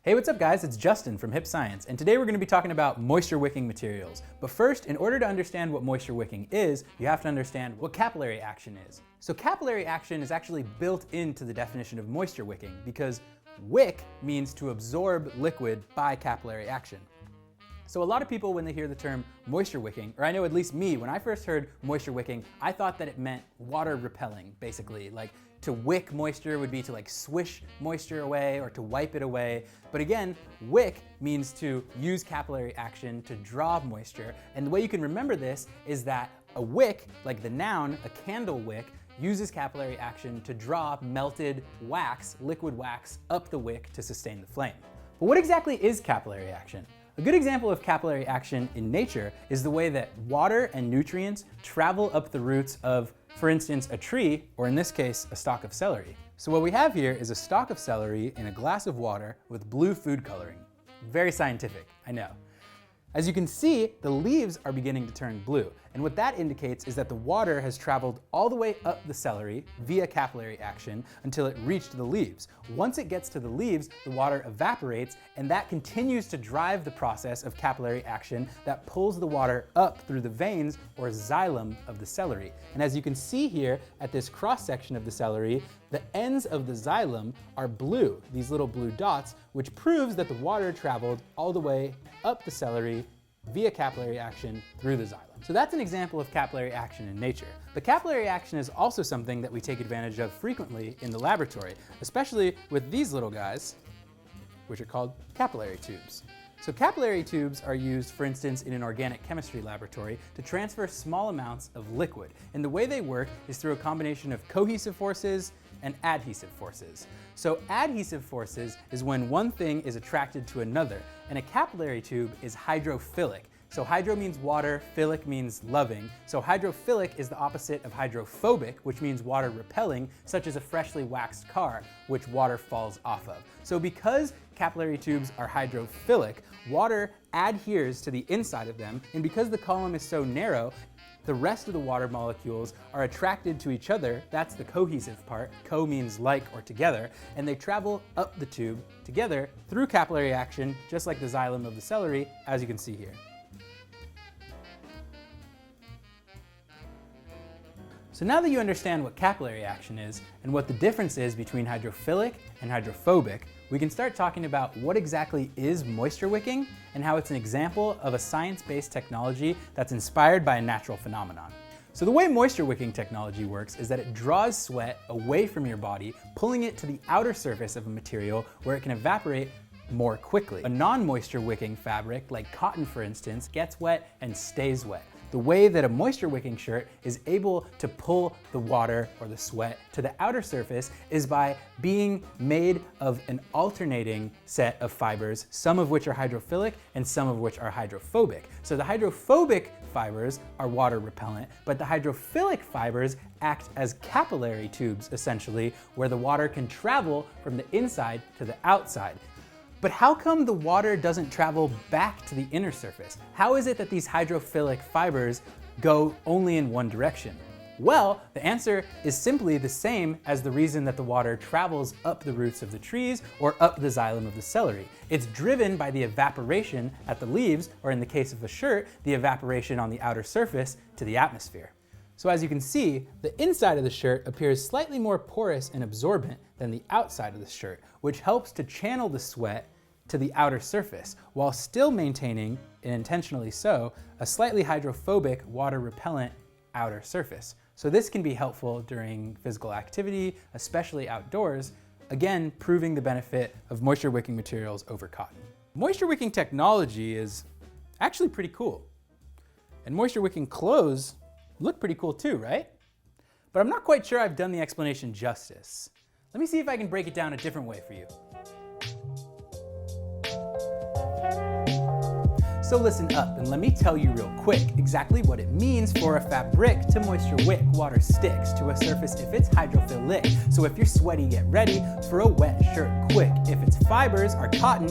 Hey, what's up guys? It's Justin from Hip Science, and today we're going to be talking about moisture wicking materials. But first, in order to understand what moisture wicking is, you have to understand what capillary action is. So capillary action is actually built into the definition of moisture wicking because wick means to absorb liquid by capillary action. So a lot of people, when they hear the term moisture wicking, or I know at least me, when I first heard moisture wicking, I thought that it meant water repelling, basically. Like to wick moisture would be to like swish moisture away or to wipe it away. But again, wick means to use capillary action to draw moisture. And the way you can remember this is that a wick, like the noun, a candle wick, uses capillary action to draw melted wax, liquid wax, up the wick to sustain the flame. But what exactly is capillary action? A good example of capillary action in nature is the way that water and nutrients travel up the roots of, for instance, a tree, or in this case, a stalk of celery. So what we have here is a stalk of celery in a glass of water with blue food coloring. Very scientific, I know. As you can see, the leaves are beginning to turn blue, and what that indicates is that the water has traveled all the way up the celery via capillary action until it reached the leaves. Once it gets to the leaves, the water evaporates, and that continues to drive the process of capillary action that pulls the water up through the veins or xylem of the celery. And as you can see here at this cross-section of the celery, the ends of the xylem are blue, these little blue dots, which proves that the water traveled all the way up the celery via capillary action through the xylem. So that's an example of capillary action in nature. But capillary action is also something that we take advantage of frequently in the laboratory, especially with these little guys, which are called capillary tubes. So capillary tubes are used, for instance, in an organic chemistry laboratory to transfer small amounts of liquid. And the way they work is through a combination of cohesive forces and adhesive forces. So adhesive forces is when one thing is attracted to another, and a capillary tube is hydrophilic. So hydro means water, philic means loving. So hydrophilic is the opposite of hydrophobic, which means water repelling, such as a freshly waxed car, which water falls off of. So because capillary tubes are hydrophilic, water adheres to the inside of them, and because the column is so narrow, the rest of the water molecules are attracted to each other. That's the cohesive part. Co means like or together, and they travel up the tube together through capillary action, just like the xylem of the celery, as you can see here. So now that you understand what capillary action is and what the difference is between hydrophilic and hydrophobic, we can start talking about what exactly is moisture wicking and how it's an example of a science-based technology that's inspired by a natural phenomenon. So the way moisture wicking technology works is that it draws sweat away from your body, pulling it to the outer surface of a material where it can evaporate more quickly. A non-moisture wicking fabric, like cotton for instance, gets wet and stays wet. The way that a moisture wicking shirt is able to pull the water or the sweat to the outer surface is by being made of an alternating set of fibers, some of which are hydrophilic and some of which are hydrophobic. So the hydrophobic fibers are water repellent, but the hydrophilic fibers act as capillary tubes, essentially, where the water can travel from the inside to the outside. But how come the water doesn't travel back to the inner surface? How is it that these hydrophilic fibers go only in one direction? Well, the answer is simply the same as the reason that the water travels up the roots of the trees or up the xylem of the celery. It's driven by the evaporation at the leaves, or in the case of a shirt, the evaporation on the outer surface to the atmosphere. So as you can see, the inside of the shirt appears slightly more porous and absorbent than the outside of the shirt, which helps to channel the sweat to the outer surface, while still maintaining, and intentionally so, a slightly hydrophobic, water-repellent outer surface. So this can be helpful during physical activity, especially outdoors, again, proving the benefit of moisture-wicking materials over cotton. Moisture-wicking technology is actually pretty cool. And moisture-wicking clothes look pretty cool too, right? But I'm not quite sure I've done the explanation justice. Let me see if I can break it down a different way for you. So listen up and let me tell you real quick exactly what it means for a fabric to moisture wick water sticks to a surface if it's hydrophilic. So if you're sweaty, get ready for a wet shirt quick. If its fibers are cotton,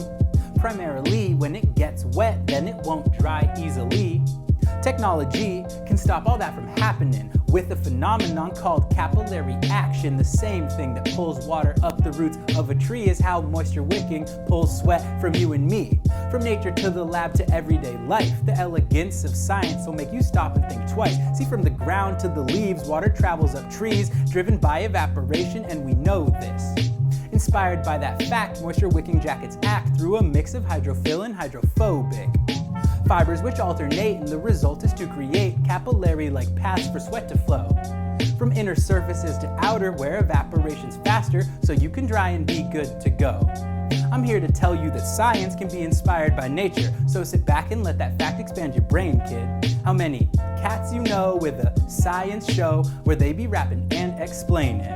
primarily when it gets wet, then it won't dry easily. Technology can stop all that from happening with a phenomenon called capillary action. The same thing that pulls water up the roots of a tree is how moisture wicking pulls sweat from you and me. From nature to the lab to everyday life, the elegance of science will make you stop and think twice. See, from the ground to the leaves, water travels up trees, driven by evaporation, and we know this. Inspired by that fact, moisture wicking jackets act through a mix of hydrophil and hydrophobic fibers which alternate, and the result is to create capillary-like paths for sweat to flow. From inner surfaces to outer, where evaporation's faster, so you can dry and be good to go. I'm here to tell you that science can be inspired by nature, so sit back and let that fact expand your brain, kid. How many cats you know with a science show where they be rapping and explaining?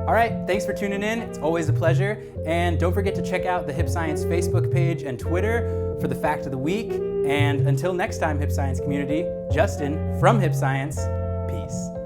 All right, thanks for tuning in. It's always a pleasure. And don't forget to check out the Hip Science Facebook page and Twitter for the fact of the week. And until next time, Hip Science community, Justin from Hip Science, peace.